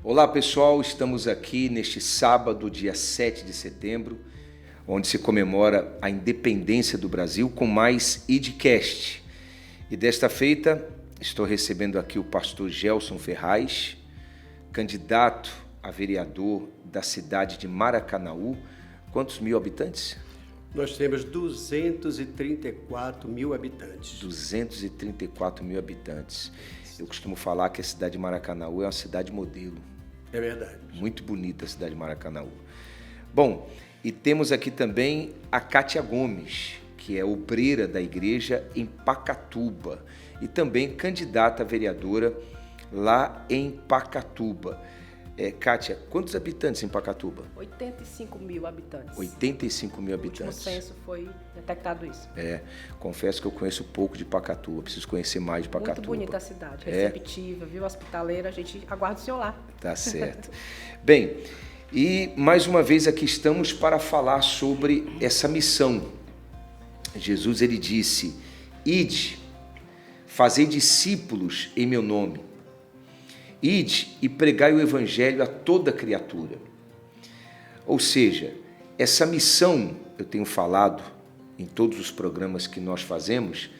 Olá pessoal, estamos aqui neste sábado, dia 7 de setembro, onde se comemora a independência do Brasil com mais IDCast. E desta feita, estou recebendo aqui o pastor Gelson Ferraz, candidato a vereador da cidade de Maracanaú. Quantos mil habitantes? Nós temos 234 mil habitantes. 234 mil habitantes. Eu costumo falar que a cidade de Maracanaú é uma cidade modelo. É verdade. Muito bonita a cidade de Maracanaú. Bom, e temos aqui também a Kátia Gomes, que é obreira da igreja em Pacatuba e também candidata a vereadora lá em Pacatuba. Kátia, quantos habitantes em Pacatuba? 85 mil habitantes. 85 mil habitantes. No último censo foi detectado isso. Confesso que eu conheço pouco de Pacatuba, preciso conhecer mais de Pacatuba. Muito bonita a cidade, receptiva, viu? Hospitaleira, a gente aguarda o senhor lá. Tá certo. Bem, e mais uma vez aqui estamos para falar sobre essa missão. Jesus, ele disse, ide, fazei discípulos em meu nome. Ide e pregai o evangelho a toda criatura. Ou seja, essa missão, eu tenho falado em todos os programas que nós fazemos,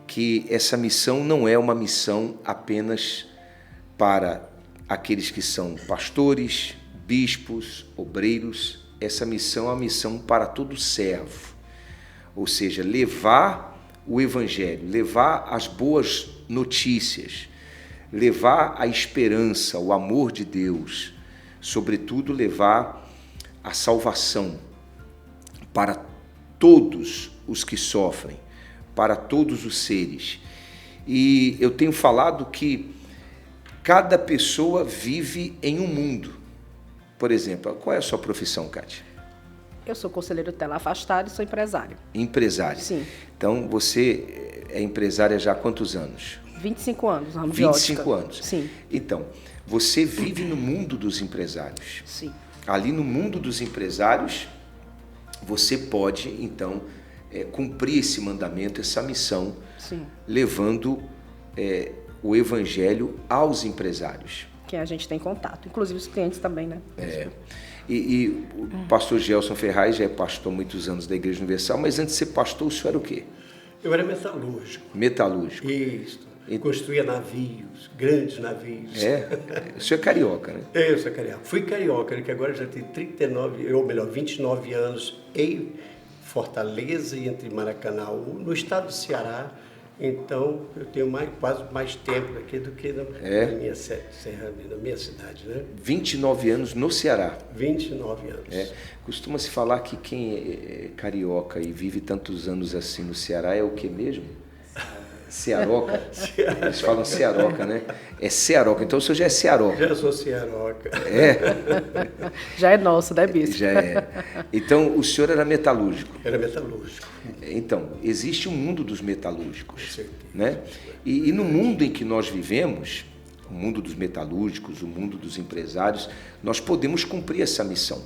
que essa missão não é uma missão apenas para aqueles que são pastores, bispos, obreiros. Essa missão é uma missão para todo servo. Ou seja, levar o evangelho, levar as boas notícias, levar a esperança, o amor de Deus, sobretudo levar a salvação para todos os que sofrem, para todos os seres. E eu tenho falado que cada pessoa vive em um mundo. Por exemplo, qual é a sua profissão, Kátia? Eu sou conselheiro tutelar afastado e sou empresário. Empresária? Sim. Então, você é empresária já há quantos anos? 25 anos, ramo de ótica. 25 anos. Sim. Então, você vive no mundo dos empresários. Sim. Ali no mundo dos empresários, você pode, então, cumprir esse mandamento, essa missão, Sim. levando o evangelho aos empresários. Que a gente tem contato, inclusive os clientes também, né? E o pastor Gelson Ferraz já é pastor há muitos anos da Igreja Universal, mas antes de ser pastor, o senhor era o quê? Eu era metalúrgico. Metalúrgico. Isso. Construía navios, grandes navios. O senhor é carioca, né? Eu sou carioca. Fui carioca, que agora já tenho 29 anos em Fortaleza e entre Maracanaú, no estado do Ceará. Então, eu tenho quase mais tempo aqui do que na minha cidade, né? 29 anos no Ceará. 29 anos. Costuma-se falar que quem é carioca e vive tantos anos assim no Ceará é o que mesmo? Cearoca? Eles falam cearoca, né? É cearoca, então o senhor já é cearoca. Já sou cearoca. Já é nosso, né, bispo? Já é. Então, o senhor era metalúrgico? Era metalúrgico. Então, existe um mundo dos metalúrgicos. Com certeza. Né? E no mundo em que nós vivemos, o mundo dos metalúrgicos, o mundo dos empresários, nós podemos cumprir essa missão.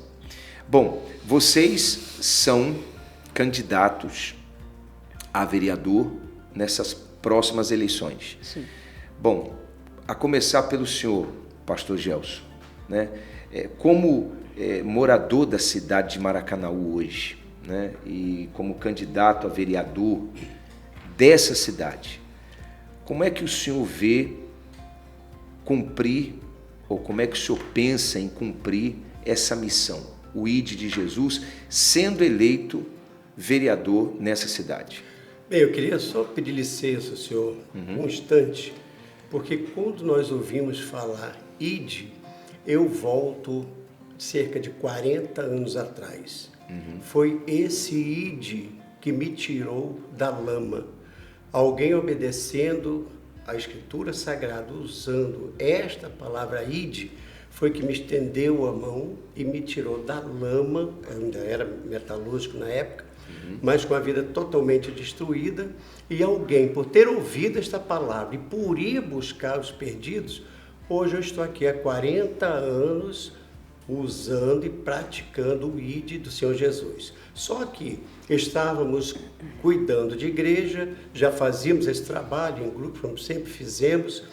Bom, vocês são candidatos a vereador nessas próximas eleições. Sim. Bom, a começar pelo senhor, pastor Gelson, né? Como morador da cidade de Maracanaú hoje, né? E como candidato a vereador dessa cidade, como é que o senhor vê cumprir, ou como é que o senhor pensa em cumprir essa missão, o ID de Jesus, sendo eleito vereador nessa cidade? Bem, eu queria só pedir licença, senhor, um instante, porque quando nós ouvimos falar ide, eu volto cerca de 40 anos atrás. Foi esse ide que me tirou da lama. Alguém obedecendo a Escritura Sagrada, usando esta palavra ide, foi que me estendeu a mão e me tirou da lama. Eu ainda era metalúrgico na época, mas com a vida totalmente destruída, e alguém, por ter ouvido esta palavra e por ir buscar os perdidos, hoje eu estou aqui há 40 anos usando e praticando o ID do Senhor Jesus. Só que estávamos cuidando de igreja, já fazíamos esse trabalho em grupo, como sempre fizemos,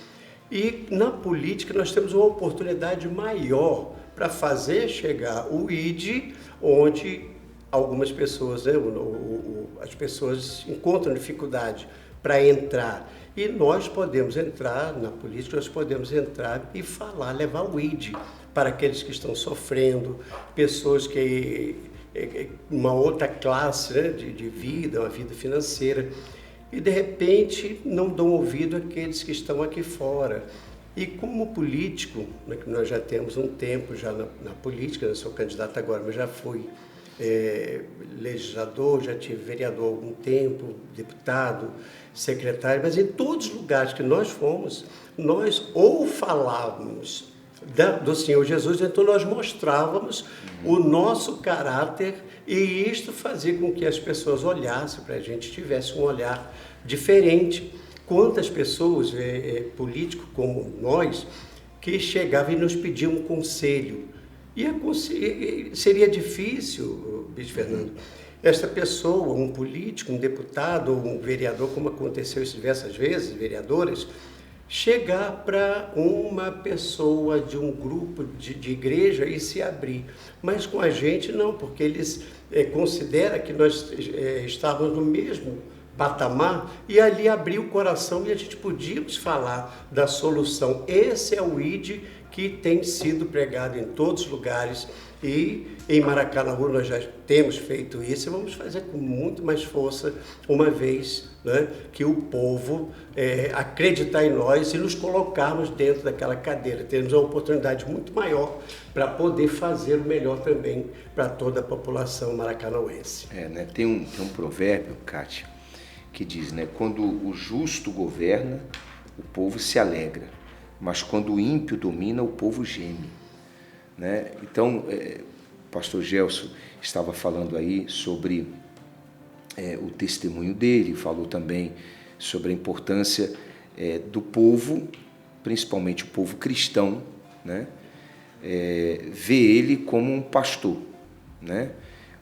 E na política nós temos uma oportunidade maior para fazer chegar o ID onde algumas pessoas, né, as pessoas encontram dificuldade para entrar. E nós podemos entrar na política, nós podemos entrar e falar, levar o ID para aqueles que estão sofrendo, pessoas que uma outra classe, né, de vida, uma vida financeira, e de repente não dão ouvido àqueles que estão aqui fora. E como político, né, que nós já temos um tempo já na política, eu sou candidato agora, mas já fui legislador, já tive vereador há algum tempo, deputado, secretário, mas em todos os lugares que nós fomos, nós ou falávamos do Senhor Jesus, então nós mostrávamos o nosso caráter, e isto fazia com que as pessoas olhassem para a gente, tivesse um olhar diferente. Quantas pessoas, políticos como nós, que chegavam e nos pediam um conselho. E seria difícil, Bispo Fernando, esta pessoa, um político, um deputado ou um vereador, como aconteceu diversas vezes, vereadores, chegar para uma pessoa de um grupo de igreja e se abrir. Mas com a gente não, porque eles consideram que nós estávamos no mesmo patamar, e ali abrir o coração e a gente podíamos falar da solução. Esse é o ID que tem sido pregado em todos os lugares, e em Maracanaú nós já temos feito isso e vamos fazer com muito mais força, uma vez, né, que o povo acreditar em nós e nos colocarmos dentro daquela cadeira. Temos uma oportunidade muito maior para poder fazer o melhor também para toda a população maracanauense. Né, tem um provérbio, Kátia, que diz, né, quando o justo governa, o povo se alegra, mas quando o ímpio domina, o povo geme. Né? Então, o pastor Gelson estava falando aí sobre o testemunho dele, falou também sobre a importância do povo, principalmente o povo cristão, né? Ver ele como um pastor, né?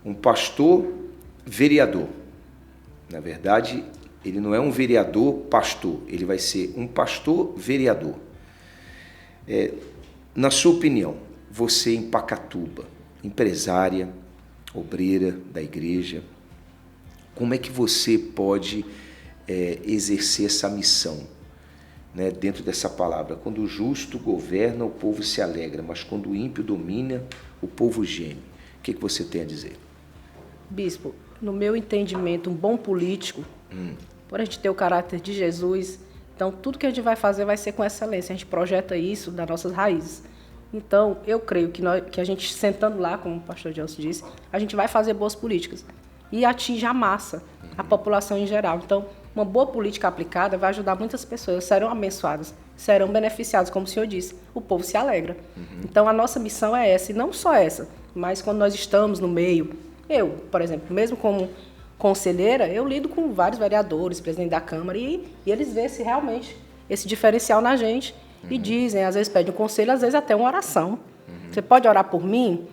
Um pastor vereador. Na verdade, ele não é um vereador pastor, ele vai ser um pastor vereador. Na sua opinião, você em Pacatuba, empresária, obreira da igreja, como é que você pode exercer essa missão, né, dentro dessa palavra? Quando o justo governa, o povo se alegra, mas quando o ímpio domina, o povo geme. O que você tem a dizer? Bispo, no meu entendimento, um bom político, por a gente ter o caráter de Jesus, então tudo que a gente vai fazer vai ser com excelência. A gente projeta isso das nossas raízes. Então, eu creio que a gente, sentando lá, como o pastor Gelson disse, a gente vai fazer boas políticas e atinge a massa, a população em geral. Então, uma boa política aplicada vai ajudar muitas pessoas, serão abençoadas, serão beneficiadas, como o senhor disse, o povo se alegra. Então, a nossa missão é essa, e não só essa, mas quando nós estamos no meio, eu, por exemplo, mesmo como conselheira, eu lido com vários vereadores, presidente da Câmara, e eles veem se realmente esse diferencial na gente. E dizem, às vezes pedem um conselho, às vezes até uma oração. Você pode orar por mim?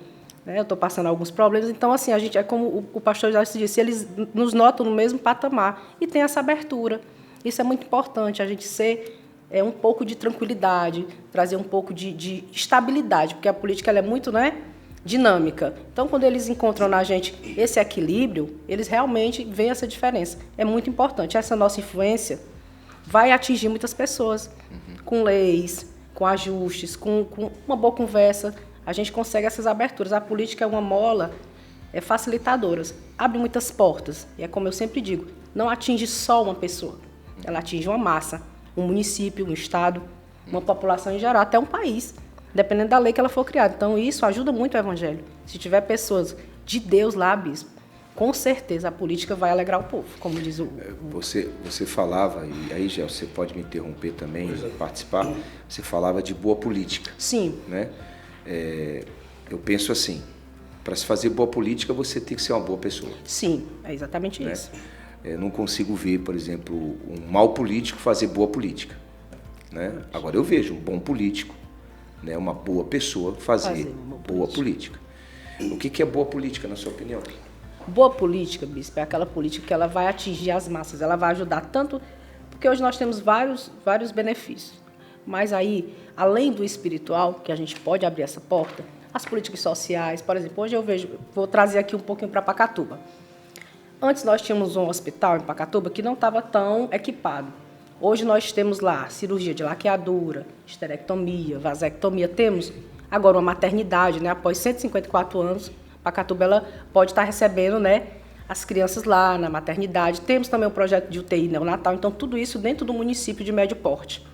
Né? Eu estou passando alguns problemas. Então, assim, a gente é como o pastor já disse, eles nos notam no mesmo patamar e tem essa abertura. Isso é muito importante, a gente ser um pouco de tranquilidade, trazer um pouco de estabilidade, porque a política ela é muito, né, dinâmica. Então, quando eles encontram na gente esse equilíbrio, eles realmente veem essa diferença. É muito importante. Essa nossa influência vai atingir muitas pessoas. Com leis, com ajustes, com uma boa conversa, a gente consegue essas aberturas. A política é uma mola facilitadora, abre muitas portas. E é como eu sempre digo, não atinge só uma pessoa, ela atinge uma massa, um município, um estado, uma população em geral, até um país, dependendo da lei que ela for criada. Então, isso ajuda muito o evangelho. Se tiver pessoas de Deus lá, bispo, com certeza a política vai alegrar o povo, como diz o... Você falava, e aí, Gel, você pode me interromper também, participar, você falava de boa política. Sim. Né? Eu penso assim, para se fazer boa política, você tem que ser uma boa pessoa. Sim, é exatamente isso. Não consigo ver, por exemplo, um mau político fazer boa política. Né? Agora, eu vejo um bom político, né, uma boa pessoa fazer boa política. O que é boa política, na sua opinião? Boa política, bispo, é aquela política que ela vai atingir as massas, ela vai ajudar tanto, porque hoje nós temos vários benefícios. Mas aí, além do espiritual, que a gente pode abrir essa porta, as políticas sociais, por exemplo, hoje eu vejo, vou trazer aqui um pouquinho para Pacatuba. Antes nós tínhamos um hospital em Pacatuba que não estava tão equipado. Hoje nós temos lá cirurgia de laqueadura, esterectomia, vasectomia, temos agora uma maternidade, né? Após 154 anos, Pacatuba ela pode estar recebendo, né, as crianças lá na maternidade. Temos também um projeto de UTI neonatal, então tudo isso dentro do município de médio porte.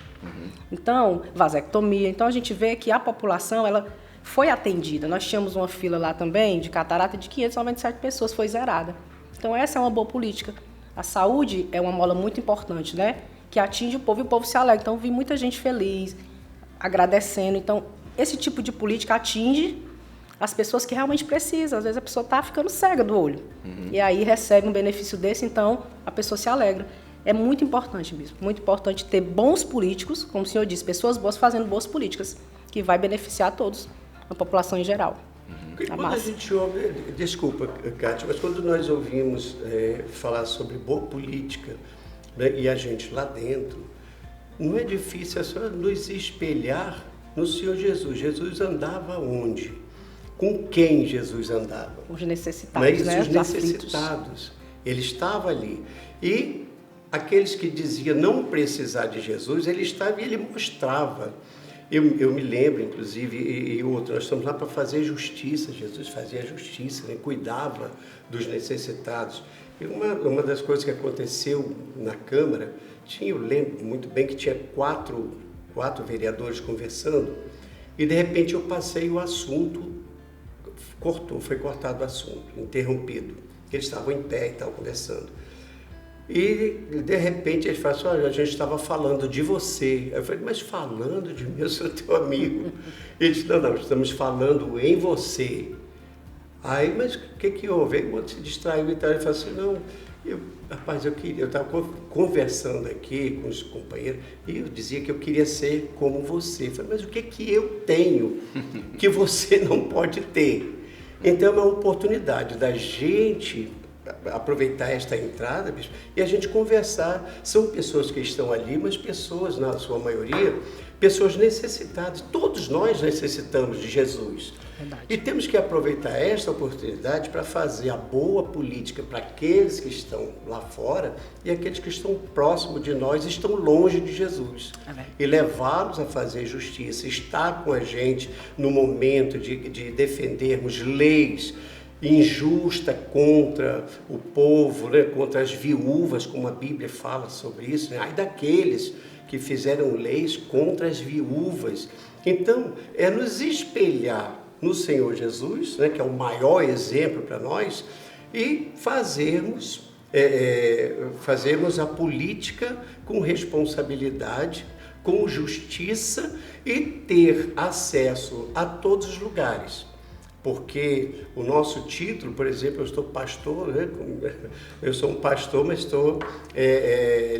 Então, vasectomia. Então a gente vê que a população ela foi atendida. Nós tínhamos uma fila lá também de catarata de 597 pessoas, foi zerada. Então essa é uma boa política. A saúde é uma mola muito importante, né? Que atinge o povo e o povo se alegra. Então vi muita gente feliz, agradecendo. Então esse tipo de política atinge as pessoas que realmente precisam. Às vezes a pessoa está ficando cega do olho. E aí recebe um benefício desse, então a pessoa se alegra. É muito importante mesmo, muito importante ter bons políticos, como o senhor disse, pessoas boas fazendo boas políticas, que vai beneficiar a todos, a população em geral. Quando a gente ouve, desculpa, Kátia, mas quando nós ouvimos falar sobre boa política, né, e a gente lá dentro, não é difícil, é só nos espelhar no Senhor Jesus. Jesus andava onde? Com quem Jesus andava? Os necessitados, né? Os necessitados. Ele estava ali. E aqueles que diziam não precisar de Jesus, ele estava e ele mostrava. Eu me lembro, inclusive, e outro, nós estamos lá para fazer justiça. Jesus fazia justiça, né? Cuidava dos necessitados. E uma das coisas que aconteceu na Câmara, eu lembro muito bem que tinha quatro vereadores conversando, e de repente eu passei o assunto, foi cortado o assunto, interrompido. Eles estavam em pé e estavam conversando. E, de repente, ele falou assim, olha, a gente estava falando de você. Eu falei, mas falando de mim, eu sou teu amigo. Ele disse, não, estamos falando em você. Aí, mas o que houve? Aí, quando se distraiu e tal, ele falou assim, não, rapaz, eu estava conversando aqui com os companheiros, e eu dizia que eu queria ser como você. Eu falei, mas o que eu tenho que você não pode ter? Então, é uma oportunidade da gente aproveitar esta entrada, bispo, e a gente conversar. São pessoas que estão ali, mas pessoas, na sua maioria, pessoas necessitadas. Todos nós necessitamos de Jesus. Verdade. E temos que aproveitar esta oportunidade para fazer a boa política para aqueles que estão lá fora e aqueles que estão próximos de nós e estão longe de Jesus. E levá-los a fazer justiça, estar com a gente no momento de defendermos leis injusta contra o povo, né? Contra as viúvas, como a Bíblia fala sobre isso, né? Ai daqueles que fizeram leis contra as viúvas. Então, é nos espelhar no Senhor Jesus, né? Que é o maior exemplo para nós, e fazermos a política com responsabilidade, com justiça e ter acesso a todos os lugares. Porque o nosso título, por exemplo, eu estou pastor, né? Eu sou um pastor, mas estou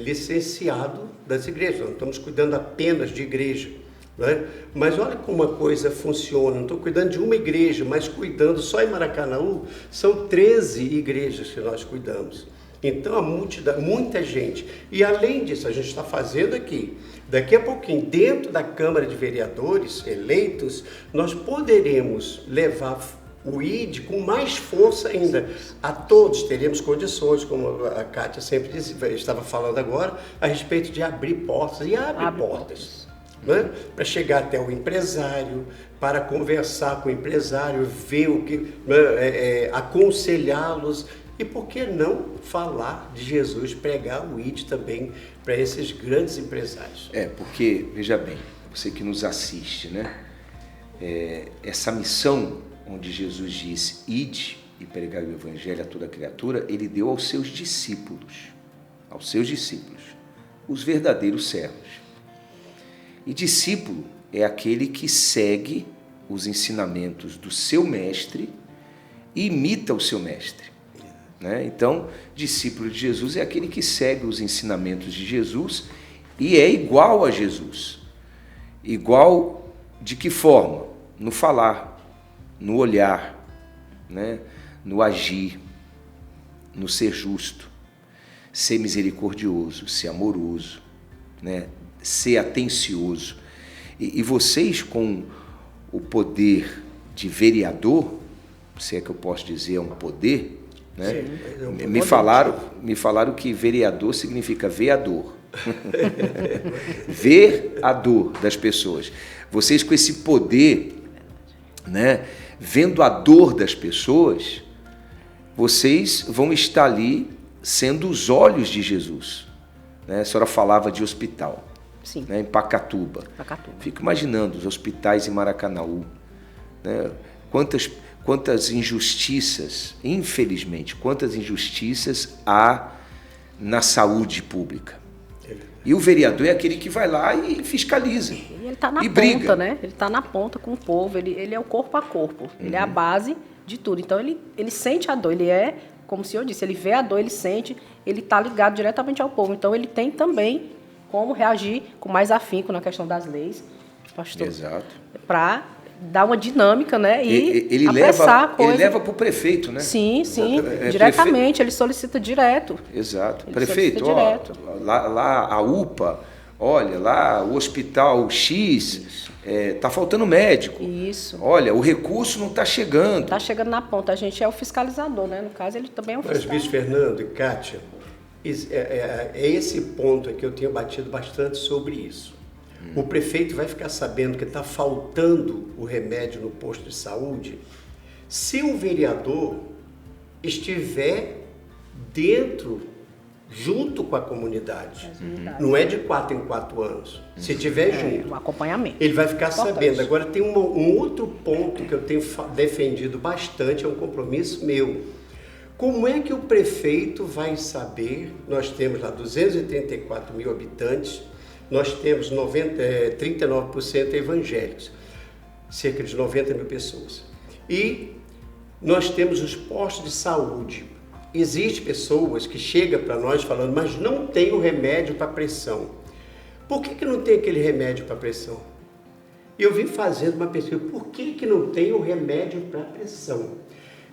licenciado das igrejas, não estamos cuidando apenas de igreja. Né? Mas olha como uma coisa funciona, não estou cuidando de uma igreja, mas cuidando, só em Maracanaú, são 13 igrejas que nós cuidamos. Então, a multidão, muita gente. E além disso, a gente está fazendo aqui, daqui a pouquinho, dentro da Câmara de Vereadores eleitos, nós poderemos levar o ID com mais força ainda. A todos teremos condições, como a Kátia sempre disse, estava falando agora, a respeito de abrir portas. E abre portas. Né? Para chegar até o empresário, para conversar com o empresário, ver o que, aconselhá-los. E por que não falar de Jesus, pregar o ID também para esses grandes empresários? Porque, veja bem, você que nos assiste, né? Essa missão onde Jesus disse, ide e pregai o evangelho a toda criatura, ele deu aos seus discípulos, os verdadeiros servos. E discípulo é aquele que segue os ensinamentos do seu mestre e imita o seu mestre. Né? Então, discípulo de Jesus é aquele que segue os ensinamentos de Jesus e é igual a Jesus. Igual de que forma? No falar, no olhar, né? No agir, no ser justo, ser misericordioso, ser amoroso, né? ser atencioso. E vocês, com o poder de vereador, se é que eu posso dizer, é um poder, né? Sim, Me falaram que vereador significa veador. Ver a dor das pessoas. Vocês com esse poder, né, vendo a dor das pessoas, vocês vão estar ali sendo os olhos de Jesus. Né? A senhora falava de hospital. Sim. Né, em Pacatuba. Fico imaginando os hospitais em Maracanaú. Né? Quantas injustiças, infelizmente, quantas injustiças há na saúde pública. E o vereador é aquele que vai lá e fiscaliza. E ele está na e ponta, briga. né? Ele está na ponta com o povo, ele é o corpo a corpo, ele é a base de tudo. Então ele sente a dor, ele é, como o senhor disse, ele vê a dor, ele sente, ele está ligado diretamente ao povo. Então ele tem também como reagir com mais afinco na questão das leis, pastor. Exato. Para dar uma dinâmica, né? E ele apressar a coisa. Ele leva para o prefeito, né? Sim, diretamente, ele solicita direto. Exato. Ele Prefeito, direto. Lá a UPA, olha, lá o hospital X, tá faltando médico. Isso. Olha, o recurso não está chegando. Está chegando na ponta. A gente é o fiscalizador, né? No caso, ele também é o Mas, fiscal. Bispo Fernando e Kátia, é esse ponto que eu tenho batido bastante sobre isso. O prefeito vai ficar sabendo que está faltando o remédio no posto de saúde se o vereador estiver dentro, junto com a comunidade. Não é de 4 em 4 anos. Se estiver junto, o acompanhamento. ele vai ficar Importante. sabendo. Agora tem um outro ponto que eu tenho defendido bastante, é um compromisso meu. Como é que o prefeito vai saber? Nós temos lá 234 mil habitantes, nós temos 39% evangélicos, cerca de 90 mil pessoas. E nós temos os postos de saúde. Existem pessoas que chegam para nós falando, mas não tem o remédio para pressão. Por que não tem aquele remédio para pressão? Eu vim fazendo uma pesquisa, por que não tem o remédio para pressão?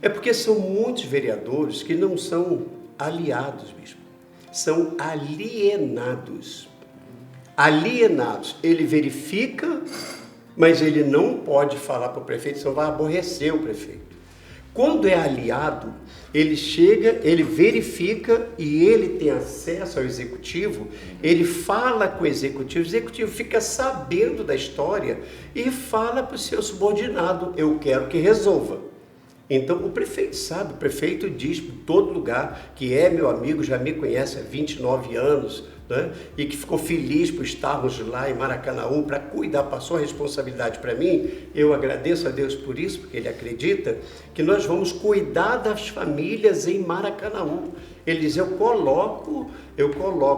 É porque são muitos vereadores que não são aliados, bispo. São alienados. Alienados. Ele verifica, mas ele não pode falar para o prefeito, senão vai aborrecer o prefeito. Quando é aliado, ele chega, ele verifica e ele tem acesso ao executivo, ele fala com o executivo fica sabendo da história e fala para o seu subordinado, eu quero que resolva. Então o prefeito sabe, o prefeito diz por todo lugar que é meu amigo, já me conhece há 29 anos, né? E que ficou feliz por estarmos lá em Maracanaú para cuidar, passou a responsabilidade para mim. Eu agradeço a Deus por isso, porque Ele acredita que nós vamos cuidar das famílias em Maracanaú. Ele diz, eu coloco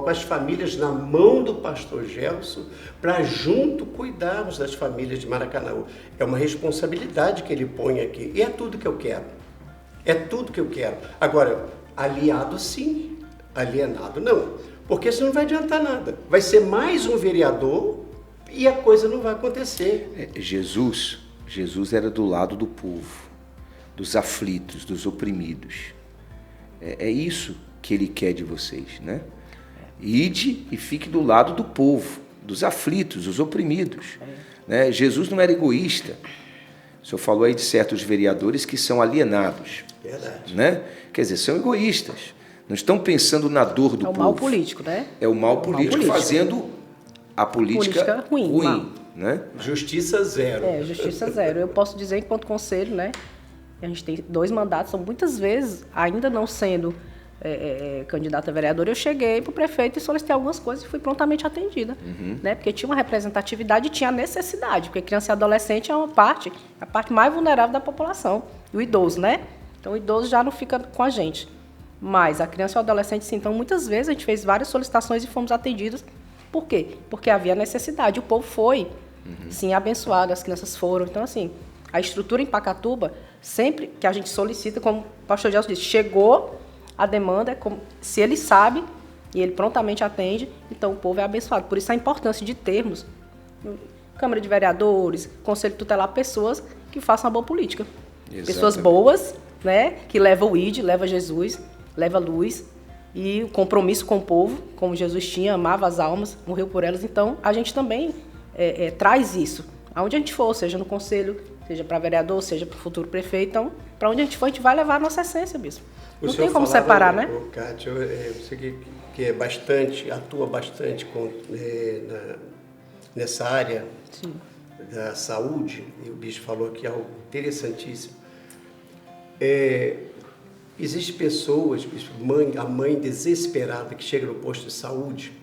as famílias na mão do pastor Gelson para junto cuidarmos das famílias de Maracanaú. É uma responsabilidade que ele põe aqui e é tudo que eu quero. É tudo que eu quero. Agora, aliado sim, alienado não. Porque isso não vai adiantar nada. Vai ser mais um vereador e a coisa não vai acontecer. Jesus era do lado do povo, dos aflitos, dos oprimidos. É isso que ele quer de vocês, né? Ide e fique do lado do povo, dos aflitos, dos oprimidos. Né? Jesus não era egoísta. O senhor falou aí de certos vereadores que são alienados. Verdade. Né? Quer dizer, são egoístas. Não estão pensando na dor do povo. É o mal político, né? É o mal político fazendo a política ruim, né? Justiça zero. Justiça zero. Eu posso dizer, enquanto conselho, né? A gente tem 2 mandatos, são muitas vezes, ainda não sendo candidata a vereadora, eu cheguei para o prefeito e solicitei algumas coisas e fui prontamente atendida. Né? Porque tinha uma representatividade e tinha necessidade, porque criança e adolescente é a parte mais vulnerável da população. E o idoso, né? Então o idoso já não fica com a gente. Mas a criança e o adolescente, sim. Então, muitas vezes, a gente fez várias solicitações e fomos atendidos. Por quê? Porque havia necessidade. O povo foi, sim, abençoado, as crianças foram. Então, assim, a estrutura em Pacatuba, sempre que a gente solicita, como o pastor Gelson disse, chegou a demanda, se ele sabe e ele prontamente atende, então o povo é abençoado. Por isso a importância de termos Câmara de Vereadores, Conselho Tutelar, pessoas que façam a boa política. Exatamente. Pessoas boas, né, que levam o ID, levam Jesus, leva luz, E o compromisso com o povo, como Jesus tinha, amava as almas, morreu por elas. Então, a gente também traz isso. Aonde a gente for, seja no conselho, seja para vereador, seja para o futuro prefeito. Então, para onde a gente for, a gente vai levar a nossa essência mesmo. Não tem como separar, né? Kátia, você que é bastante, atua bastante nessa área Sim. da saúde, e o Bispo falou que é algo interessantíssimo. Existem pessoas, Bispo, a mãe desesperada que chega no posto de saúde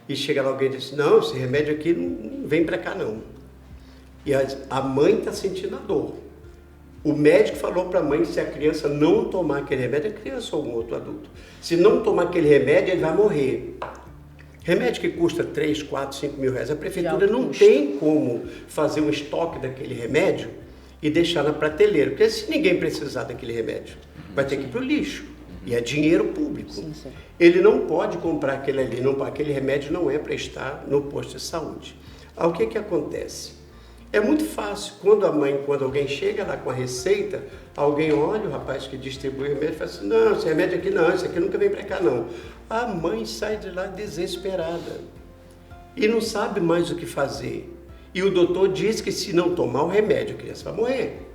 e chega lá alguém e diz, não, esse remédio aqui não vem para cá não. E a mãe está sentindo a dor. O médico falou para a mãe que se a criança não tomar aquele remédio, a criança ou um outro adulto, se não tomar aquele remédio, ele vai morrer. Remédio que custa 3, 4, 5 mil reais, a prefeitura não tem como fazer um estoque daquele remédio e deixar na prateleira, porque se ninguém precisar daquele remédio, vai ter que ir para o lixo, e é dinheiro público. Sim, sim. Ele não pode comprar aquele ali, aquele remédio não é para estar no posto de saúde. Aí o que acontece? É muito fácil, quando alguém chega lá com a receita, alguém olha o rapaz que distribui o remédio e fala assim, não, esse remédio aqui não, esse aqui nunca vem para cá não. A mãe sai de lá desesperada e não sabe mais o que fazer. E o doutor diz que se não tomar o remédio, a criança vai morrer.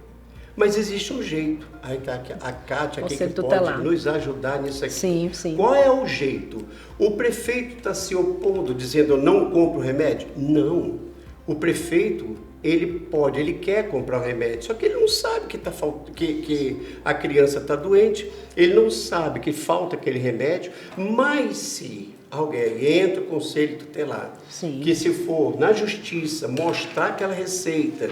Mas existe um jeito. Aí está a Kátia aqui que pode nos ajudar nisso aqui. Sim, sim. Qual é o jeito? O prefeito está se opondo, dizendo eu não compro o remédio? Não. O prefeito, ele quer comprar o remédio, só que ele não sabe que a criança está doente, ele não sabe que falta aquele remédio, mas se alguém entra no conselho tutelar, Sim. que se for na justiça mostrar naquela receita,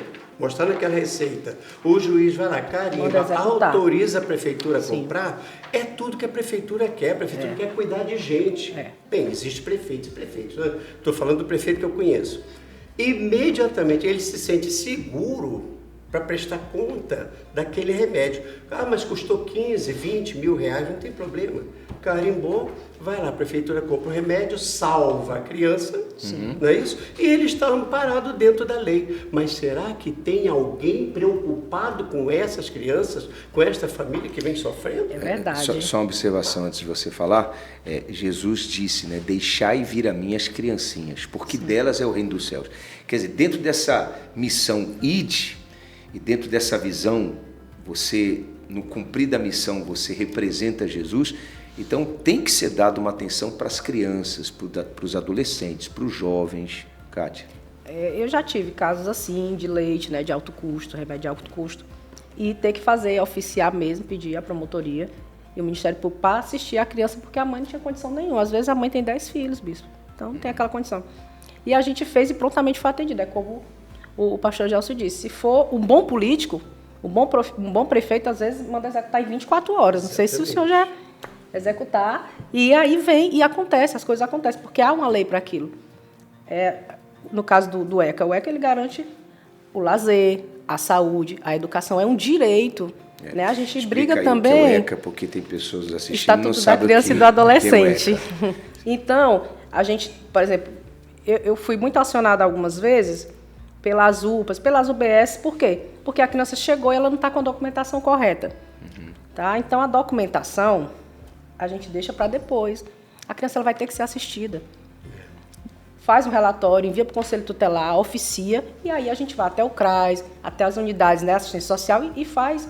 o juiz vai lá, carimba, autoriza a prefeitura a comprar, é tudo que a prefeitura quer, quer cuidar de gente. Bem, existe prefeitos e prefeitos, né? Estou falando do prefeito que eu conheço. Imediatamente ele se sente seguro para prestar conta daquele remédio. Ah, mas custou 15, 20 mil reais, não tem problema. Carimbou, vai lá, a prefeitura compra o remédio, salva a criança, não é isso? E ele está amparado dentro da lei. Mas será que tem alguém preocupado com essas crianças, com esta família que vem sofrendo? É verdade. Só uma observação antes de você falar. Jesus disse, né, deixai vir a mim as criancinhas, porque delas é o reino dos céus. Quer dizer, dentro dessa missão ide, e dentro dessa visão, você, no cumprir da missão, você representa Jesus. Então tem que ser dada uma atenção para as crianças, para os adolescentes, para os jovens. Kátia? Eu já tive casos assim, de leite, né, de alto custo, remédio de alto custo, e ter que oficiar mesmo, pedir a promotoria e o Ministério Público para assistir a criança, porque a mãe não tinha condição nenhuma. Às vezes a mãe tem 10 filhos, bispo, então não tem aquela condição. E a gente fez e prontamente foi atendido. É como o pastor Gelson disse, se for um bom político, um bom prefeito, às vezes manda executar em 24 horas. Não sei se o senhor já executar, e aí vem e acontece, as coisas acontecem, porque há uma lei para aquilo. No caso do ECA, o ECA ele garante o lazer, a saúde, a educação, é um direito. Né? A gente briga também... Que é o ECA, porque tem pessoas assistindo Estatuto não sabem da criança que, e do adolescente. É Então, a gente, por exemplo, eu fui muito acionada algumas vezes pelas UPAs, pelas UBS, por quê? Porque a criança chegou e ela não está com a documentação correta. Tá? Então, a documentação a gente deixa para depois. A criança ela vai ter que ser assistida. Faz um relatório, envia para o Conselho Tutelar, oficia, e aí a gente vai até o CRAS, até as unidades, né, assistência social, e faz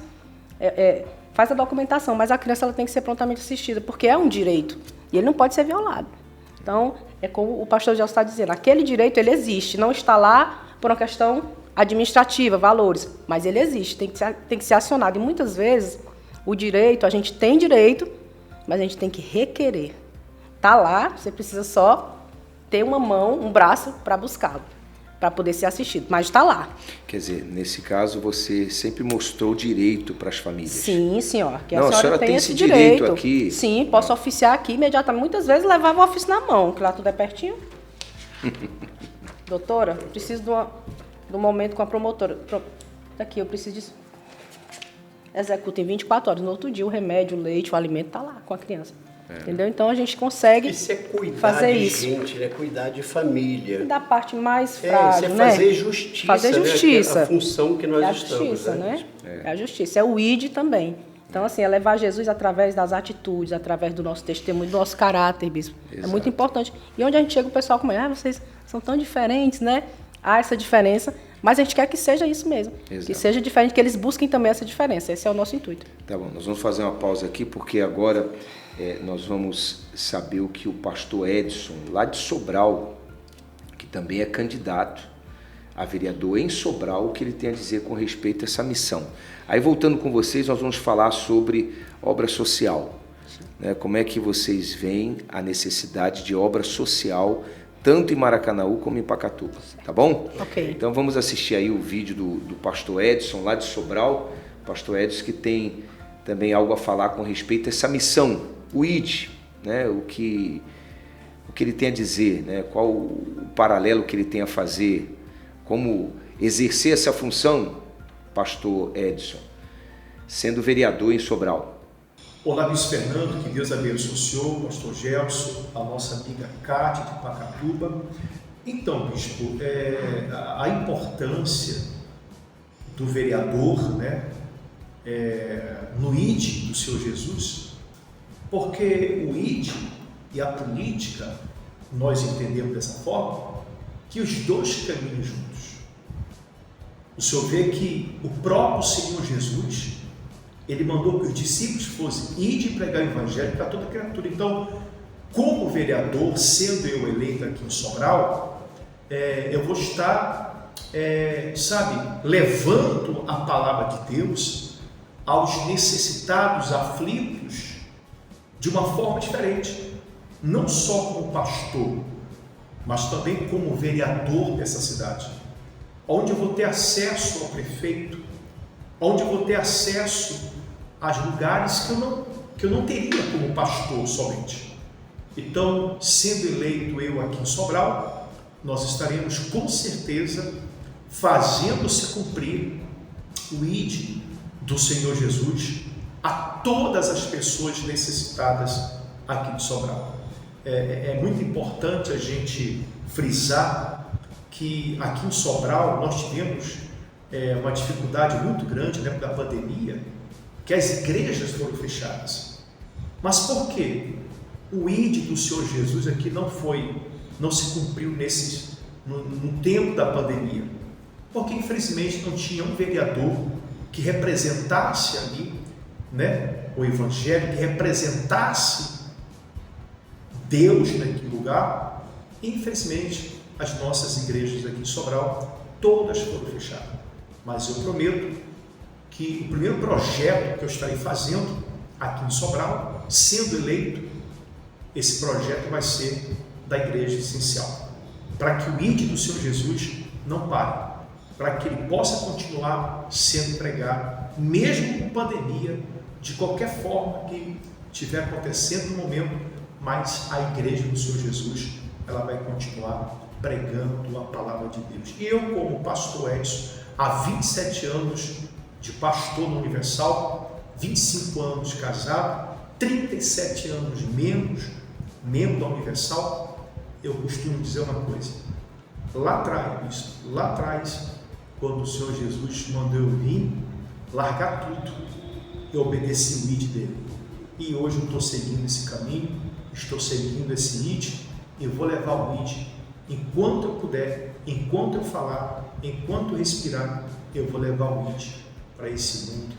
a documentação. Mas a criança ela tem que ser prontamente assistida, porque é um direito, e ele não pode ser violado. Então, é como o pastor Gelson está dizendo, aquele direito ele existe, não está lá por uma questão administrativa, valores, mas ele existe, tem que ser acionado. E muitas vezes, o direito, a gente tem direito, mas a gente tem que requerer. Está lá, você precisa só ter uma mão, um braço para buscá-lo, para poder ser assistido, mas está lá. Quer dizer, nesse caso, você sempre mostrou direito para as famílias. Sim, senhora. Que não, a senhora tem esse direito aqui. Sim, posso oficiar aqui imediatamente. Muitas vezes levava o ofício na mão, que lá tudo é pertinho. Doutora, eu preciso de um momento com a promotora. Daqui, eu preciso disso. Executa em 24 horas. No outro dia, o remédio, o leite, o alimento está lá com a criança. Entendeu? Então, a gente consegue isso é cuidar fazer de isso. Gente, né? Cuidar de família. E da parte mais frágil, isso é fazer justiça. Fazer justiça. Né? A função que nós é a estamos. Justiça, né? É a justiça. É o ID também. Então, assim, é levar Jesus através das atitudes, através do nosso testemunho, do nosso caráter, bispo. Exato. É muito importante. E onde a gente chega, o pessoal comenta, vocês são tão diferentes, né? Há essa diferença, mas a gente quer que seja isso mesmo. Exato. Que seja diferente, que eles busquem também essa diferença. Esse é o nosso intuito. Tá bom, nós vamos fazer uma pausa aqui, porque agora nós vamos saber o que o pastor Edson, lá de Sobral, que também é candidato a vereador em Sobral, o que ele tem a dizer com respeito a essa missão. Aí, voltando com vocês, nós vamos falar sobre obra social. Né? Como é que vocês veem a necessidade de obra social, tanto em Maracanaú como em Pacatuba, tá bom? Ok. Então vamos assistir aí o vídeo do pastor Edson, lá de Sobral, pastor Edson, que tem também algo a falar com respeito a essa missão, o ID, né? O que ele tem a dizer, né? Qual o paralelo que ele tem a fazer, como exercer essa função, pastor Edson, sendo vereador em Sobral. Olá, bispo Fernando, que Deus abençoe o senhor, pastor Gelson, a nossa amiga Cátia de Pacatuba. Então, bispo, a importância do vereador, né, no ID do Senhor Jesus, porque o ID e a política, nós entendemos dessa forma, que os dois caminham juntos. O senhor vê que o próprio Senhor Jesus, ele mandou que os discípulos fossem ir e pregar o evangelho para toda criatura. Então, como vereador, sendo eu eleito aqui em Sobral, eu vou estar, levando a palavra de Deus aos necessitados, aflitos, de uma forma diferente. Não só como pastor, mas também como vereador dessa cidade, onde eu vou ter acesso ao prefeito, onde eu vou ter acesso aos lugares que eu não teria como pastor somente. Então, sendo eleito eu aqui em Sobral, nós estaremos com certeza fazendo-se cumprir o ID do Senhor Jesus a todas as pessoas necessitadas aqui de Sobral. É muito importante a gente frisar que aqui em Sobral nós tivemos uma dificuldade muito grande na época da pandemia, que as igrejas foram fechadas. Mas por quê? O ID do Senhor Jesus aqui não se cumpriu no tempo da pandemia, porque infelizmente não tinha um vereador que representasse ali, né, o evangelho, que representasse Deus naquele lugar. E infelizmente as nossas igrejas aqui de Sobral todas foram fechadas. Mas eu prometo que o primeiro projeto que eu estarei fazendo aqui em Sobral, sendo eleito, esse projeto vai ser da Igreja Essencial, para que o ID do Senhor Jesus não pare, para que ele possa continuar sendo pregado, mesmo com pandemia, de qualquer forma que estiver acontecendo no momento, mas a Igreja do Senhor Jesus, ela vai continuar pregando a palavra de Deus. E eu, como pastor Edson, há 27 anos de pastor no Universal, 25 anos casado, 37 anos membro da Universal, eu costumo dizer uma coisa. Lá atrás, quando o Senhor Jesus mandou eu vir, largar tudo, eu obedeci o ID dele. E hoje eu estou seguindo esse caminho, estou seguindo esse ID, e vou levar o ID enquanto eu puder, enquanto eu falar, enquanto eu respirar, eu vou levar o ID para esse mundo,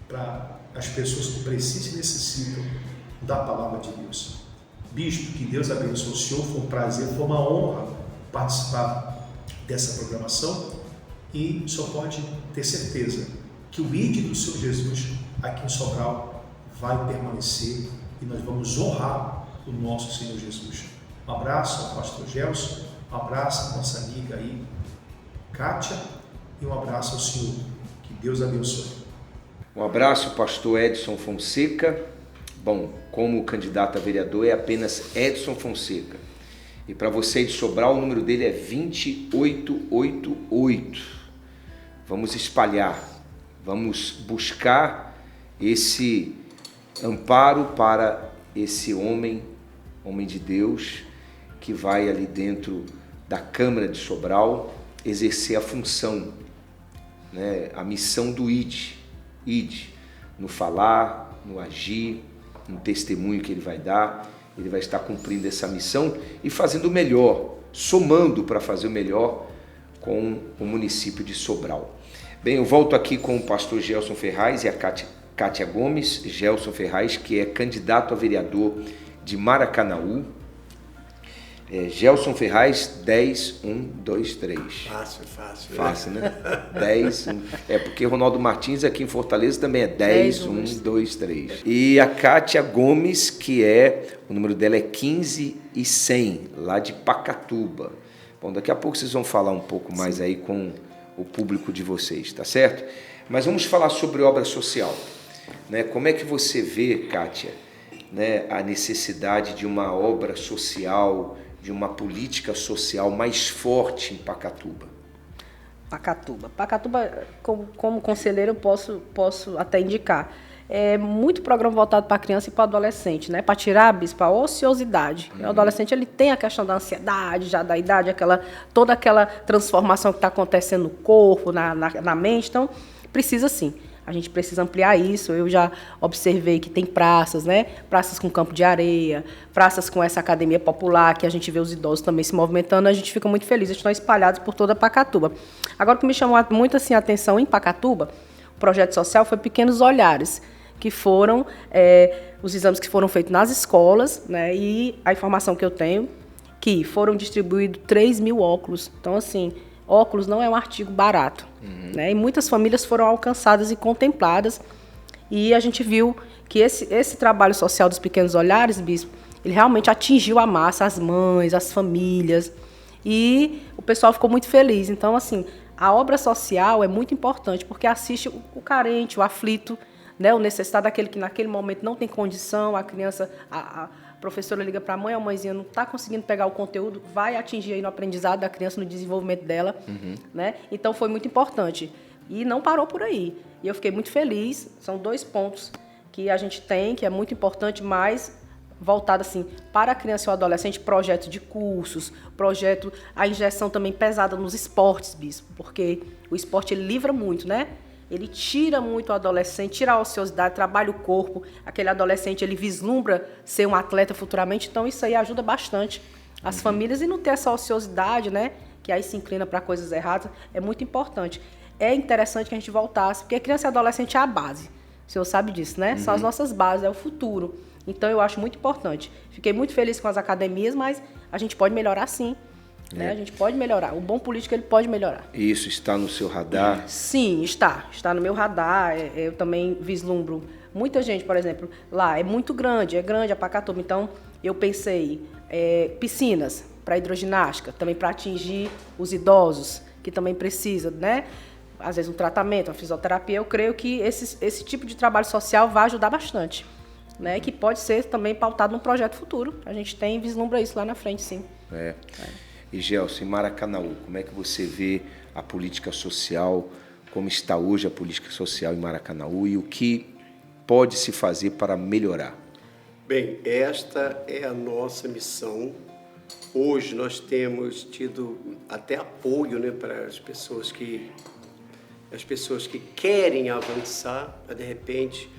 para as pessoas que precisam e necessitam da palavra de Deus. Bispo, que Deus abençoe o senhor, foi um prazer, foi uma honra participar dessa programação, e só pode ter certeza que o ID do Senhor Jesus aqui em Sobral vai permanecer e nós vamos honrar o nosso Senhor Jesus. Um abraço ao pastor Gelson, um abraço à nossa amiga aí, Kátia, e um abraço ao senhor. Que Deus abençoe. Um abraço, pastor Edson Fonseca. Bom, como candidato a vereador é apenas Edson Fonseca. E para você de Sobral, o número dele é 2888. Vamos espalhar, vamos buscar esse amparo para esse homem de Deus, que vai ali dentro da Câmara de Sobral exercer a função, né, a missão do ID, no falar, no agir, no testemunho que ele vai dar. Ele vai estar cumprindo essa missão e fazendo o melhor, somando para fazer o melhor com o município de Sobral. Bem, eu volto aqui com o pastor Gelson Ferraz e a Kátia Gomes. Gelson Ferraz, que é candidato a vereador de Maracanaú. Gelson Ferraz, 10-1-2-3. Fácil. Fácil, né? 10-1. Porque Ronaldo Martins aqui em Fortaleza também é 10-1-2-3. E a Kátia Gomes, que o número dela é 15-100, lá de Pacatuba. Bom, daqui a pouco vocês vão falar um pouco mais aí com o público de vocês, tá certo? Mas vamos falar sobre obra social, né? Como é que você vê, Kátia, né, a necessidade de uma obra social, de uma política social mais forte em Pacatuba? Pacatuba, como conselheiro, eu posso até indicar. É muito programa voltado para a criança e para o adolescente, né? Para tirar, bispo, a ociosidade. O adolescente, ele tem a questão da ansiedade, já da idade, toda aquela transformação que está acontecendo no corpo, na mente. Então, precisa sim. A gente precisa ampliar isso. Eu já observei que tem praças, né? Praças com campo de areia, praças com essa academia popular, que a gente vê os idosos também se movimentando, a gente fica muito feliz. Eles estão espalhados por toda Pacatuba. Agora, o que me chamou muito assim, a atenção em Pacatuba, o projeto social foi Pequenos Olhares, que foram os exames que foram feitos nas escolas, né? E a informação que eu tenho, que foram distribuídos 3.000 óculos. Então, assim, óculos não é um artigo barato, né? E muitas famílias foram alcançadas e contempladas. E a gente viu que esse trabalho social dos Pequenos Olhares, bispo, ele realmente atingiu a massa, as mães, as famílias. E o pessoal ficou muito feliz. Então, assim, a obra social é muito importante, porque assiste o carente, o aflito, né, o necessitado, aquele que naquele momento não tem condição, a criança, a professora liga para a mãe, a mãezinha não está conseguindo pegar o conteúdo, vai atingir aí no aprendizado da criança, no desenvolvimento dela, né? Então foi muito importante. E não parou por aí. E eu fiquei muito feliz. São 2 pontos que a gente tem, que é muito importante, mas voltado assim para a criança e o adolescente, projeto de cursos, a injeção também pesada nos esportes, bispo, porque o esporte ele livra muito, né? Ele tira muito o adolescente, tira a ociosidade, trabalha o corpo. Aquele adolescente, ele vislumbra ser um atleta futuramente. Então, isso aí ajuda bastante as famílias e não ter essa ociosidade, né? Que aí se inclina para coisas erradas. É muito importante. É interessante que a gente voltasse, porque criança e adolescente é a base. O senhor sabe disso, né? São as nossas bases, é o futuro. Então, eu acho muito importante. Fiquei muito feliz com as academias, mas a gente pode melhorar sim. Né? A gente pode melhorar. O bom político, ele pode melhorar. Isso está no seu radar? Sim, está no meu radar. Eu também vislumbro muita gente, por exemplo, lá é muito grande, a Pacatuba. Então, eu pensei piscinas para hidroginástica, também para atingir os idosos, que também precisam, né? Às vezes um tratamento, uma fisioterapia. Eu creio que esse tipo de trabalho social vai ajudar bastante, né? Que pode ser também pautado num projeto futuro. A gente vislumbra isso lá na frente, sim. E Gelson, em Maracanaú, como é que você vê a política social, como está hoje a política social em Maracanaú e o que pode se fazer para melhorar? Bem, esta é a nossa missão. Hoje nós temos tido até apoio, né, para as pessoas que querem avançar, mas de repente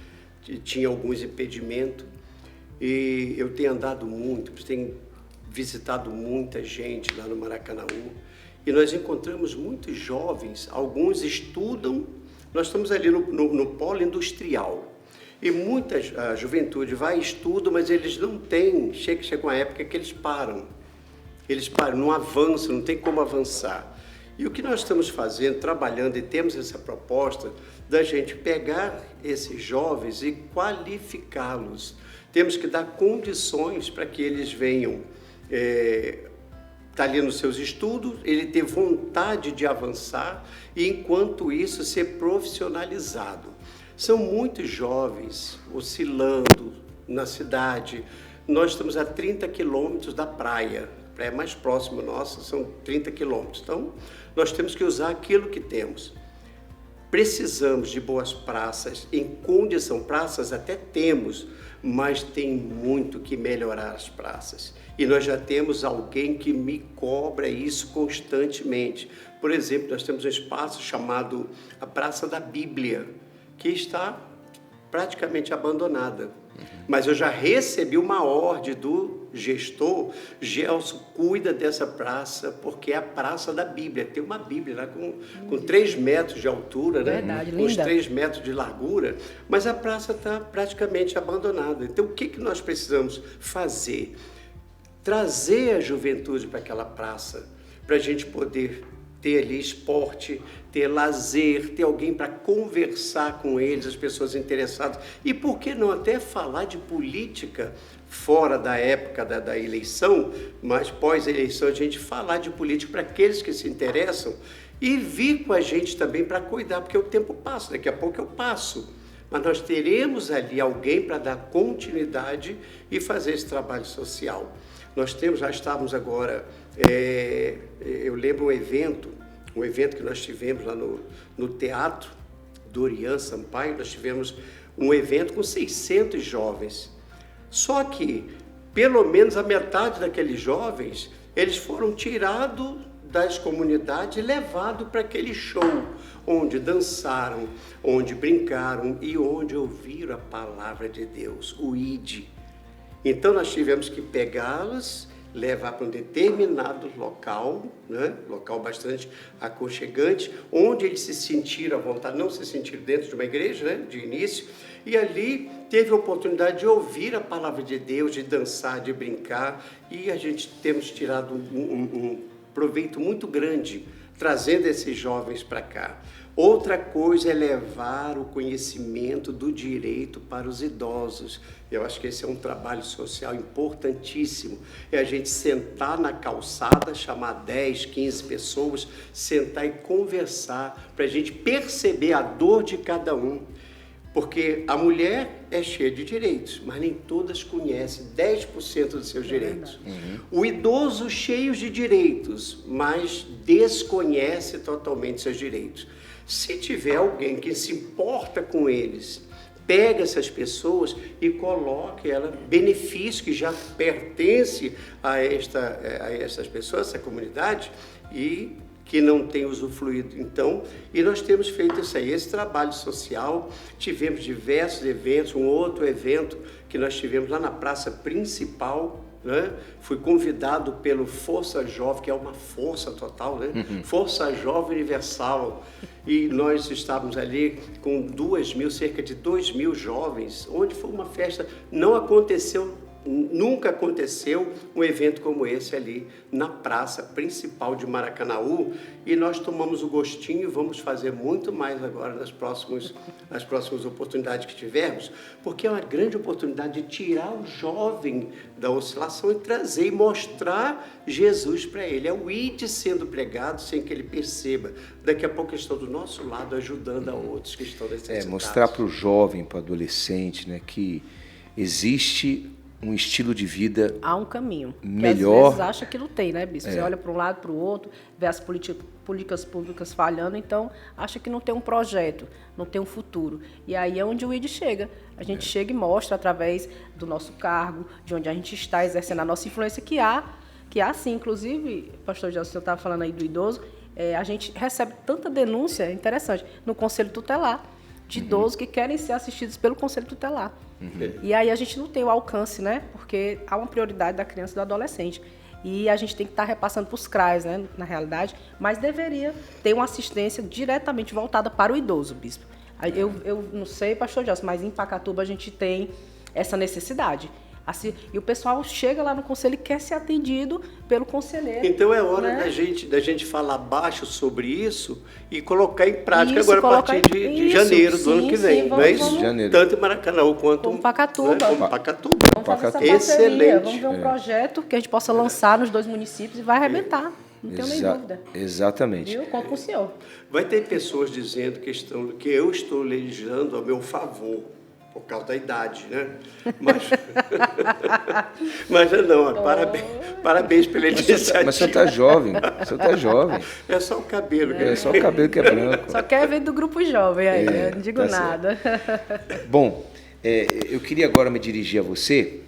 tinha alguns impedimentos. E eu tenho andado muito, tenho visitado muita gente lá no Maracanaú e nós encontramos muitos jovens, alguns estudam, nós estamos ali no polo industrial e muita juventude vai e estuda, mas eles não têm, chega uma época que eles param, não avançam, não tem como avançar. E o que nós estamos fazendo, trabalhando e temos essa proposta da gente pegar esses jovens e qualificá-los. Temos que dar condições para que eles venham tá ali nos seus estudos, ele ter vontade de avançar e, enquanto isso, ser profissionalizado. São muitos jovens oscilando na cidade. Nós estamos a 30 quilômetros da praia. A praia mais próxima nossa são 30 quilômetros. Então, nós temos que usar aquilo que temos. Precisamos de boas praças, em condição, praças até temos, mas tem muito que melhorar as praças. E nós já temos alguém que me cobra isso constantemente. Por exemplo, nós temos um espaço chamado a Praça da Bíblia, que está praticamente abandonada. Mas eu já recebi uma ordem do gestor: Gelson, cuida dessa praça, porque é a praça da Bíblia. Tem uma Bíblia lá com 3 metros de altura, né? Verdade, Com uns linda. 3 metros de largura, mas a praça está praticamente abandonada. Então, o que nós precisamos fazer? Trazer a juventude para aquela praça, para a gente poder ter ali esporte, ter lazer, ter alguém para conversar com eles, as pessoas interessadas. E por que não até falar de política fora da época da eleição, mas pós-eleição a gente falar de política para aqueles que se interessam e vir com a gente também para cuidar, porque o tempo passa, daqui a pouco eu passo. Mas nós teremos ali alguém para dar continuidade e fazer esse trabalho social. Já estávamos agora, eu lembro um evento que nós tivemos lá no Teatro Dorian Sampaio, nós tivemos um evento com 600 jovens. Só que, pelo menos a metade daqueles jovens, eles foram tirados das comunidades e levados para aquele show, onde dançaram, onde brincaram e onde ouviram a palavra de Deus, o ID. Então nós tivemos que pegá-las, levar para um determinado local, né? Local bastante aconchegante, onde eles se sentiram à vontade, não se sentiram dentro de uma igreja, né? De início, e ali teve a oportunidade de ouvir a palavra de Deus, de dançar, de brincar, e a gente temos tirado um proveito muito grande, trazendo esses jovens para cá. Outra coisa é levar o conhecimento do direito para os idosos. Eu acho que esse é um trabalho social importantíssimo. É a gente sentar na calçada, chamar 10, 15 pessoas, sentar e conversar, para a gente perceber a dor de cada um. Porque a mulher é cheia de direitos, mas nem todas conhecem 10% dos seus direitos. O idoso cheio de direitos, mas desconhece totalmente seus direitos. Se tiver alguém que se importa com eles, pega essas pessoas e coloque ela benefício que já pertence a essas pessoas, essa comunidade, e que não tem usufruído. Então, e nós temos feito isso aí, esse trabalho social. Tivemos diversos eventos, um outro evento que nós tivemos lá na praça principal, né? Fui convidado pelo Força Jovem, que é uma força total, né? Força Jovem Universal, e nós estávamos ali com cerca de 2.000 jovens, onde foi uma festa. Nunca aconteceu um evento como esse ali na praça principal de Maracanaú, e nós tomamos o gostinho e vamos fazer muito mais agora nas próximas oportunidades que tivermos, porque é uma grande oportunidade de tirar o jovem da oscilação e trazer e mostrar Jesus para ele. É o ID sendo pregado sem que ele perceba. Daqui a pouco eles estão do nosso lado ajudando a outros que estão necessitados. Mostrar para o jovem, para o adolescente, né, que existe um estilo de vida há um caminho. melhor. Que às vezes acha que não tem, né, Bispo? Você olha para um lado, para o outro, vê as políticas públicas falhando, então acha que não tem um projeto, não tem um futuro. E aí é onde o ID chega. A gente chega e mostra através do nosso cargo, de onde a gente está exercendo a nossa influência, que há sim. Inclusive, pastor Gelson, você estava falando aí do idoso, a gente recebe tanta denúncia, interessante, no Conselho Tutelar, de idosos que querem ser assistidos pelo Conselho Tutelar. E aí a gente não tem o alcance, né? Porque há uma prioridade da criança e do adolescente. E a gente tem que estar repassando para os CRAs, né? Na realidade, mas deveria ter uma assistência diretamente voltada para o idoso, Bispo. Eu não sei, pastor Gelson, mas em Pacatuba a gente tem essa necessidade. Assim, e o pessoal chega lá no conselho e quer ser atendido pelo conselheiro. Então é hora, né, da gente falar baixo sobre isso e colocar em prática isso, agora a partir de janeiro do ano que vem. Não é isso? Janeiro. Tanto em Maracanaú quanto em Pacatuba. Né, como Pacatuba. Vamos fazer essa parceria. Excelente. Vamos ver um projeto que a gente possa lançar nos 2 municípios e vai arrebentar. Não tenho nem dúvida. Exatamente. Viu? Conto com o senhor. Vai ter pessoas dizendo que eu estou legislando a meu favor, por causa da idade, né? Mas não, parabéns pela iniciativa. Mas o senhor está jovem, É só o cabelo. É só o cabelo que é branco. Só quer ver do grupo jovem aí, eu não digo nada. Bom, eu queria agora me dirigir a você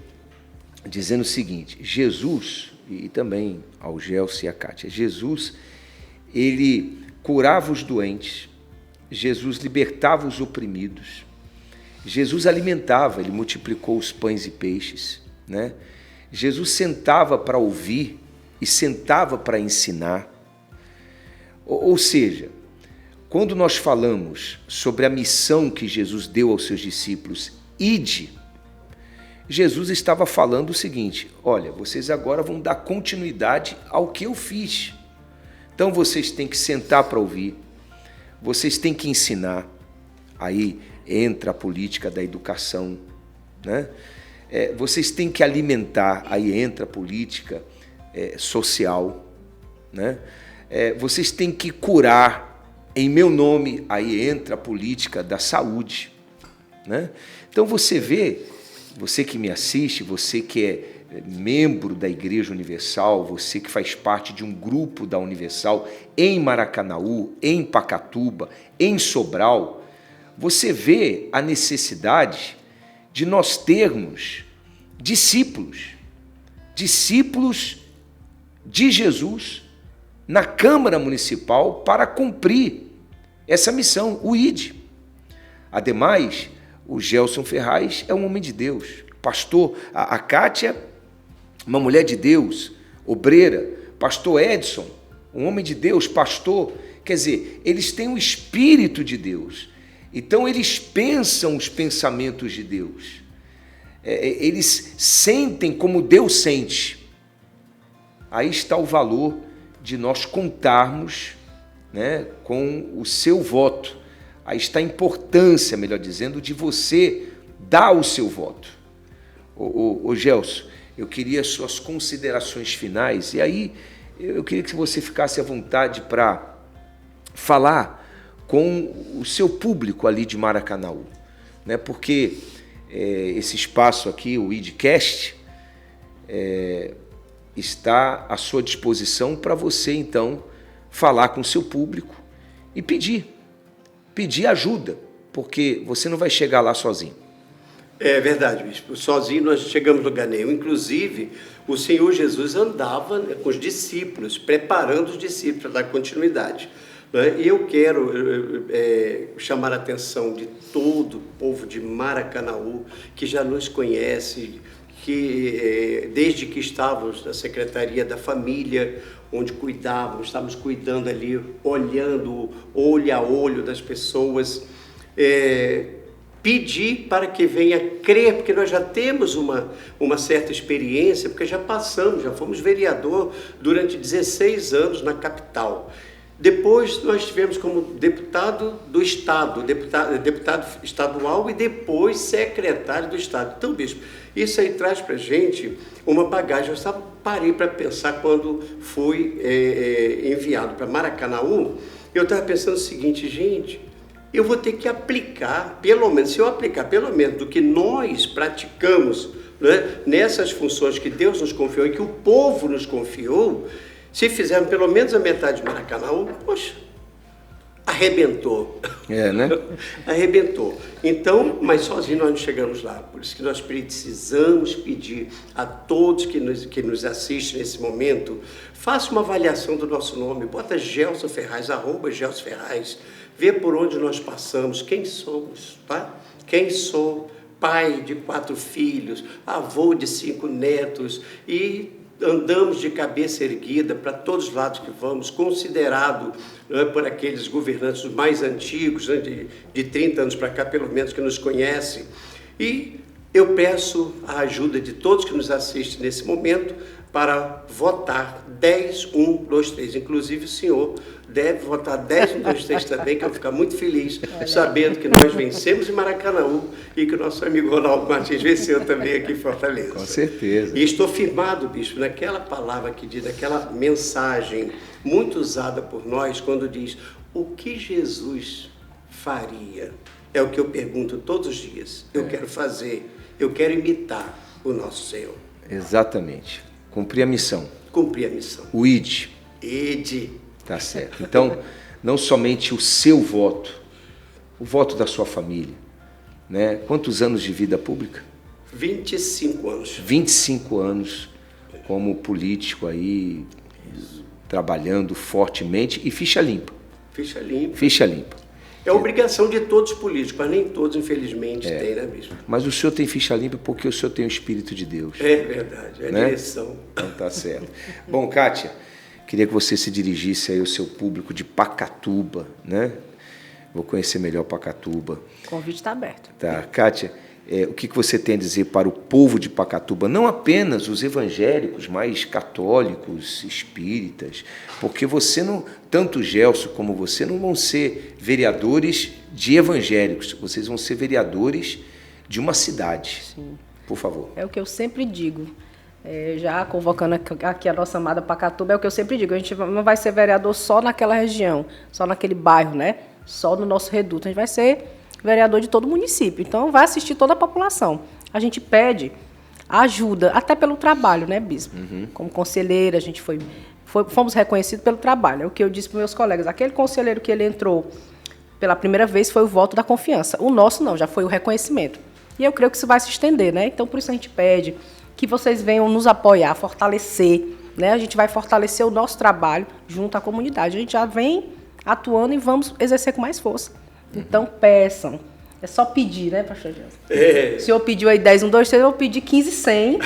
dizendo o seguinte: Jesus, e também ao Gelson e a Kátia, Jesus, ele curava os doentes, Jesus libertava os oprimidos, Jesus alimentava, ele multiplicou os pães e peixes, né? Jesus sentava para ouvir e sentava para ensinar. Ou seja, quando nós falamos sobre a missão que Jesus deu aos seus discípulos, ide, Jesus estava falando o seguinte: olha, vocês agora vão dar continuidade ao que eu fiz. Então vocês têm que sentar para ouvir, vocês têm que ensinar. Aí entra a política da educação, né? Vocês têm que alimentar, aí entra a política social, né? Vocês têm que curar em meu nome, aí entra a política da saúde, né? Então você vê, você que me assiste, você que é membro da Igreja Universal, você que faz parte de um grupo da Universal em Maracanaú, em Pacatuba, em Sobral, você vê a necessidade de nós termos discípulos de Jesus na Câmara Municipal para cumprir essa missão, o ID. Ademais, o Gelson Ferraz é um homem de Deus, pastor, a Kátia, uma mulher de Deus, obreira, pastor Edson, um homem de Deus, pastor, quer dizer, eles têm o Espírito de Deus, então eles pensam os pensamentos de Deus, eles sentem como Deus sente. Aí está o valor de nós contarmos, né, com o seu voto. Aí está a importância, melhor dizendo, de você dar o seu voto. Ô Gelson, eu queria suas considerações finais, e aí eu queria que você ficasse à vontade para falar com o seu público ali de Maracanaú, né? Porque esse espaço aqui, o IDCast, está à sua disposição para você, então, falar com o seu público e pedir ajuda, porque você não vai chegar lá sozinho. É verdade, bispo. Sozinho nós chegamos no lugar nenhum. Inclusive, o Senhor Jesus andava, né, com os discípulos, preparando os discípulos para dar continuidade. Né? E eu quero chamar a atenção de todo o povo de Maracanaú, que já nos conhece, que desde que estávamos na Secretaria da Família, onde estávamos cuidando ali, olhando olho a olho das pessoas, pedir para que venha crer, porque nós já temos uma certa experiência, porque já fomos vereador durante 16 anos na capital. Depois nós tivemos como deputado do Estado, deputado estadual e depois secretário do Estado. Então, bispo, isso aí traz para a gente uma bagagem. Eu parei para pensar quando fui enviado para Maracanaú, eu estava pensando o seguinte: gente, eu vou ter que aplicar, se eu aplicar pelo menos do que nós praticamos, né, nessas funções que Deus nos confiou e que o povo nos confiou, se fizermos pelo menos a metade de Maracanaú, poxa, arrebentou. Né? Arrebentou. Então, mas sozinho nós não chegamos lá. Por isso que nós precisamos pedir a todos que nos assistem nesse momento, faça uma avaliação do nosso nome, bota Gelson Ferraz, @Gelson Ferraz, vê por onde nós passamos, quem somos, tá? Quem sou? Pai de 4 filhos, avô de 5 netos e andamos de cabeça erguida para todos os lados que vamos, considerado, né, por aqueles governantes mais antigos, né, de 30 anos para cá, pelo menos, que nos conhecem. E eu peço a ajuda de todos que nos assistem nesse momento para votar 10, 1, 2, 3. Inclusive o senhor deve votar 10, 1, 2, 3 também, que eu vou ficar muito feliz, sabendo que nós vencemos em Maracanaú e que o nosso amigo Ronaldo Martins venceu também aqui em Fortaleza. Com certeza. E estou firmado, bispo, naquela palavra que diz, naquela mensagem muito usada por nós, quando diz: o que Jesus faria? É o que eu pergunto todos os dias. Eu quero fazer, eu quero imitar o nosso Senhor. Exatamente. Cumprir a missão. Cumprir a missão. O ID. ID. Tá certo. Então, não somente o seu voto, o voto da sua família, né? Quantos anos de vida pública? 25 anos. 25 anos como político aí, trabalhando fortemente e ficha limpa. Ficha limpa. Ficha limpa. É obrigação de todos os políticos, mas nem todos, infelizmente, têm, né, bispo? Mas o senhor tem ficha limpa porque o senhor tem o Espírito de Deus. É verdade, é a né? direção. Então tá certo. Bom, Kátia, queria que você se dirigisse aí ao seu público de Pacatuba, né? Vou conhecer melhor Pacatuba. O convite está aberto. Tá, Kátia, o que você tem a dizer para o povo de Pacatuba? Não apenas os evangélicos, mas católicos, espíritas, porque você não, tanto o Gelson como você, não vão ser vereadores de evangélicos, vocês vão ser vereadores de uma cidade. Sim. Por favor. É o que eu sempre digo. Já convocando aqui a nossa amada Pacatuba, é o que eu sempre digo. A gente não vai ser vereador só naquela região, só naquele bairro, né? Só no nosso reduto. A gente vai ser vereador de todo o município. Então, vai assistir toda a população. A gente pede ajuda, até pelo trabalho, né, bispo? Como conselheira, a gente fomos reconhecidos pelo trabalho. É o que eu disse para meus colegas. Aquele conselheiro que ele entrou pela primeira vez foi o voto da confiança. O nosso não, já foi o reconhecimento. E eu creio que isso vai se estender, né? Então, por isso a gente pede que vocês venham nos apoiar, fortalecer, né? A gente vai fortalecer o nosso trabalho junto à comunidade. A gente já vem atuando e vamos exercer com mais força. Então, peçam. É só pedir, né, pastor Gelson? O senhor pediu aí 10, 1, 2, 3, eu pedi 15, 100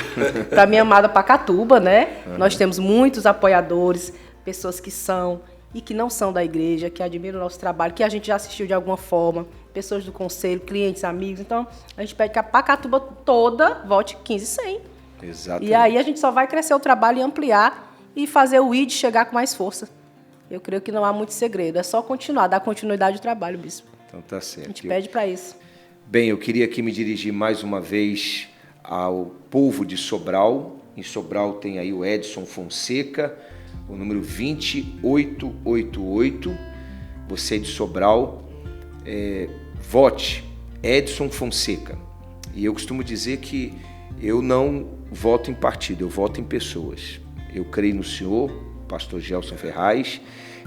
para minha amada Pacatuba, né? Nós temos muitos apoiadores, pessoas que são e que não são da igreja, que admiram o nosso trabalho, que a gente já assistiu de alguma forma, pessoas do conselho, clientes, amigos. Então, a gente pede que a Pacatuba toda vote 15, 100. Exatamente. E aí a gente só vai crescer o trabalho e ampliar e fazer o ID chegar com mais força. Eu creio que não há muito segredo, é só continuar, dar continuidade ao trabalho, bispo. Então tá certo. A gente pede para isso. Bem, eu queria aqui me dirigir mais uma vez ao povo de Sobral. Em Sobral tem aí o Edson Fonseca, o número 2888. Você de Sobral, vote Edson Fonseca. E eu costumo dizer que eu não voto em partido, eu voto em pessoas. Eu creio no senhor, pastor Gelson Ferraz,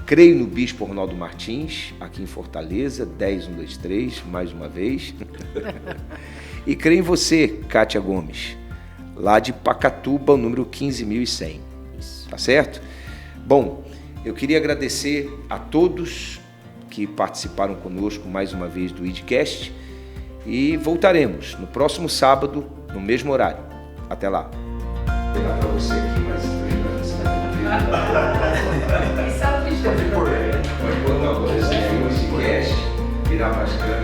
creio no bispo Ronaldo Martins, aqui em Fortaleza, 10.123, mais uma vez. E creio em você, Kátia Gomes, lá de Pacatuba, o número 15.100. Tá certo? Bom, eu queria agradecer a todos que participaram conosco mais uma vez do IDCast e voltaremos no próximo sábado, no mesmo horário. Até lá. Vou pegar para você aqui mais Pode pôr, não, você fez o IDCast, virar mais câmera.